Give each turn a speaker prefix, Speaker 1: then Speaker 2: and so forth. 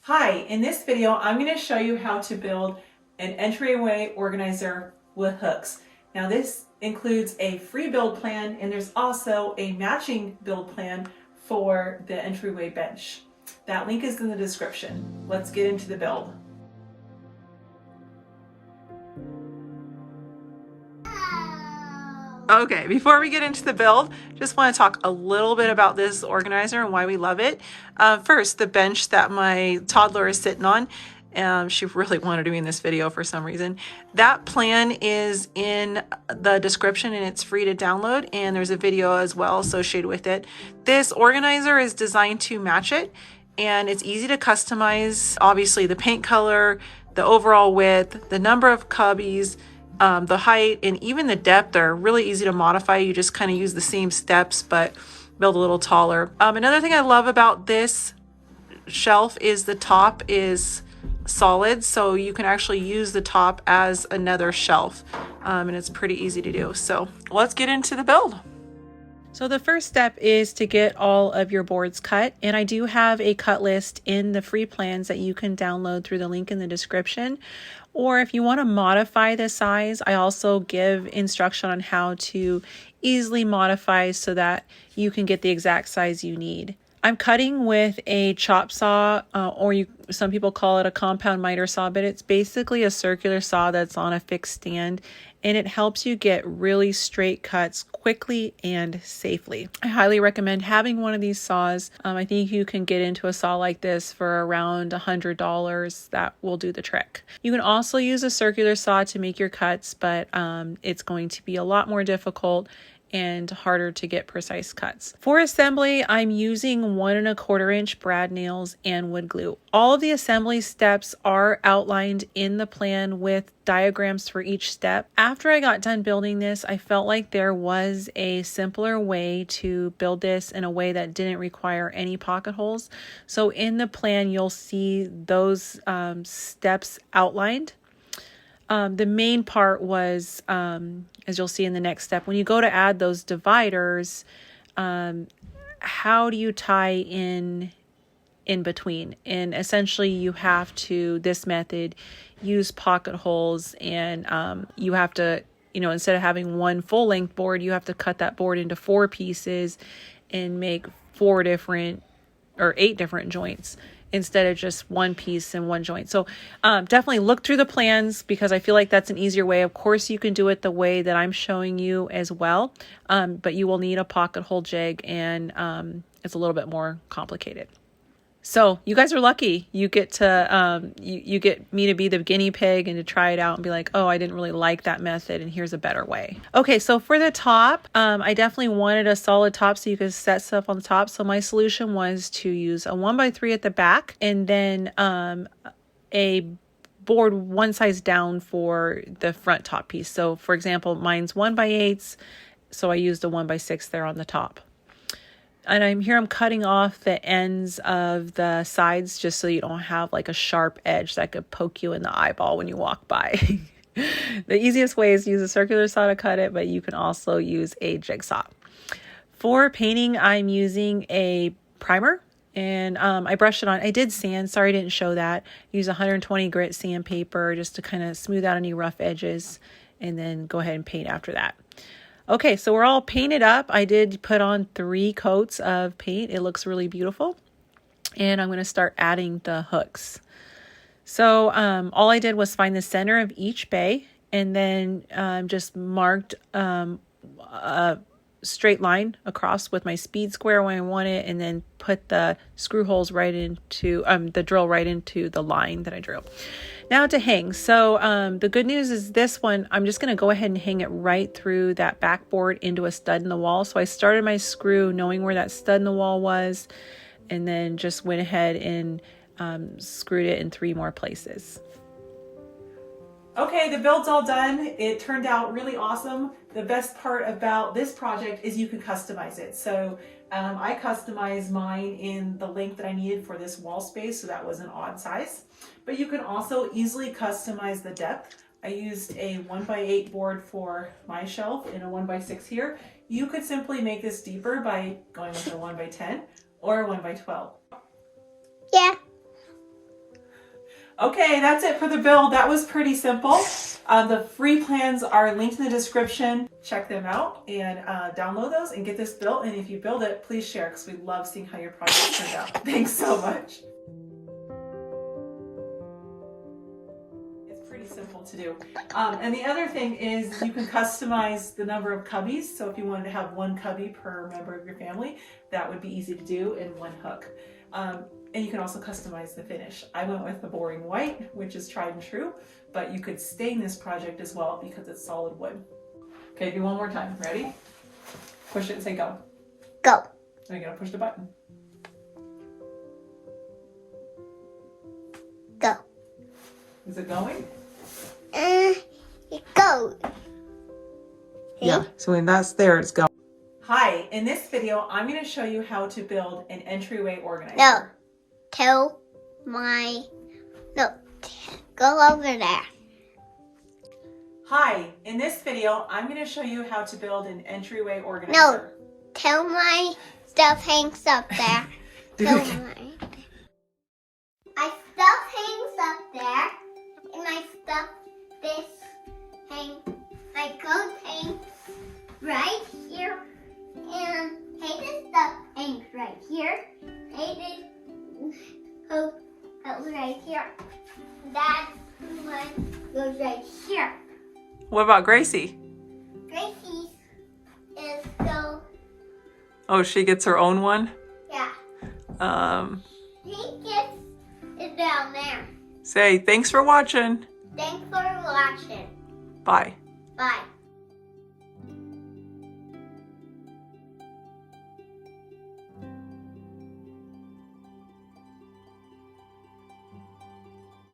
Speaker 1: Hi, in this video I'm going to show you how to build an entryway organizer with hooks. Now this includes a free build plan and there's also a matching build plan for the entryway bench. That link is in the description. Let's get into the build. Okay, before we get into the build, just want to talk a little bit about this organizer and why we love it. First, the bench that my toddler is sitting on. She really wanted to be in this video for some reason. That plan is in the description and it's free to download, and there's a video as well associated with it. This organizer is designed to match it, and it's easy to customize. Obviously, the paint color, the overall width, the number of cubbies, the height, and even the depth are really easy to modify. You just kind of use the same steps but build a little taller. Another thing I love about this shelf is the top is solid, so you can actually use the top as another shelf, and it's pretty easy to do. So let's get into the build. So the first step is to get all of your boards cut, and I do have a cut list in the free plans that you can download through the link in the description. Or if you want to modify the size, I also give instruction on how to easily modify so that you can get the exact size you need. I'm cutting with a chop saw, some people call it a compound miter saw, but it's basically a circular saw that's on a fixed stand, and it helps you get really straight cuts quickly and safely. I highly recommend having one of these saws. I think you can get into a saw like this for around $100. That will do the trick. You can also use a circular saw to make your cuts, but it's going to be a lot more difficult and harder to get precise cuts. For assembly, I'm using 1 1/4 inch brad nails and wood glue. All of the assembly steps are outlined in the plan with diagrams for each step. After I got done building this, I felt like there was a simpler way to build this in a way that didn't require any pocket holes. So in the plan, you'll see those steps outlined. The main part was, as you'll see in the next step, when you go to add those dividers, how do you tie in between? And essentially you have to, this method, use pocket holes, and you have to, instead of having one full length board, you have to cut that board into 4 pieces and make 8 different joints, instead of just one piece and one joint. So definitely look through the plans, because I feel like that's an easier way. Of course, you can do it the way that I'm showing you as well, but you will need a pocket hole jig, and it's a little bit more complicated. So you guys are lucky. You get to you get me to be the guinea pig and to try it out and be like, oh, I didn't really like that method, and here's a better way. Okay, so for the top, I definitely wanted a solid top so you could set stuff on the top. So my solution was to use a 1x3 at the back, and then a board one size down for the front top piece. So for example, mine's 1x8, so I used a 1x6 there on the top. And I'm cutting off the ends of the sides just so you don't have like a sharp edge that could poke you in the eyeball when you walk by. The easiest way is to use a circular saw to cut it, but you can also use a jigsaw. For painting, I'm using a primer, and I brushed it on. I did sand, sorry I didn't show that. Use 120 grit sandpaper just to kind of smooth out any rough edges, and then go ahead and paint after that. Okay, so we're all painted up. I did put on 3 coats of paint. It looks really beautiful. And I'm going to start adding the hooks. So all I did was find the center of each bay, and then just marked a straight line across with my speed square when I want it, and then put the screw holes right into the drill right into the line that I drew. Now to hang. So the good news is this one, I'm just going to go ahead and hang it right through that backboard into a stud in the wall. So I started my screw knowing where that stud in the wall was, and then just went ahead and screwed it in 3 more places. Okay, the build's all done. It turned out really awesome. The best part about this project is you can customize it. So I customized mine in the length that I needed for this wall space, so that was an odd size. But you can also easily customize the depth. I used a 1x8 board for my shelf and a 1x6 here. You could simply make this deeper by going with a 1x10 or a 1x12.
Speaker 2: Yeah.
Speaker 1: Okay, that's it for the build. That was pretty simple. The free plans are linked in the description. Check them out and download those and get this built. And if you build it, please share because we love seeing how your project turned out. Thanks so much. It's pretty simple to do. And the other thing is you can customize the number of cubbies. So if you wanted to have one cubby per member of your family, that would be easy to do in one hook. And you can also customize the finish. I went with the boring white, which is tried and true, but you could stain this project as well because it's solid wood. Okay, do one more time. Ready? Push it and say go.
Speaker 2: Go.
Speaker 1: Now you gotta push the button.
Speaker 2: Go.
Speaker 1: Is it going?
Speaker 2: Go.
Speaker 1: Yeah, so when that's there, it's going. Hi, in this video, I'm gonna show you how to build an entryway organizer.
Speaker 2: No. Go over there.
Speaker 1: Hi, in this video, I'm going to show you how to build an entryway organizer.
Speaker 2: No, tell my stuff hangs up there. My stuff hangs up there, and my stuff my coat hangs right here, and Hayden's stuff hangs right here. Hayden's coat goes right here. That one goes right here.
Speaker 1: What about Gracie?
Speaker 2: Gracie's is so.
Speaker 1: Oh, she gets her own one?
Speaker 2: Yeah. He gets it down there.
Speaker 1: Say thanks for watching.
Speaker 2: Thanks for watching.
Speaker 1: Bye.
Speaker 2: Bye.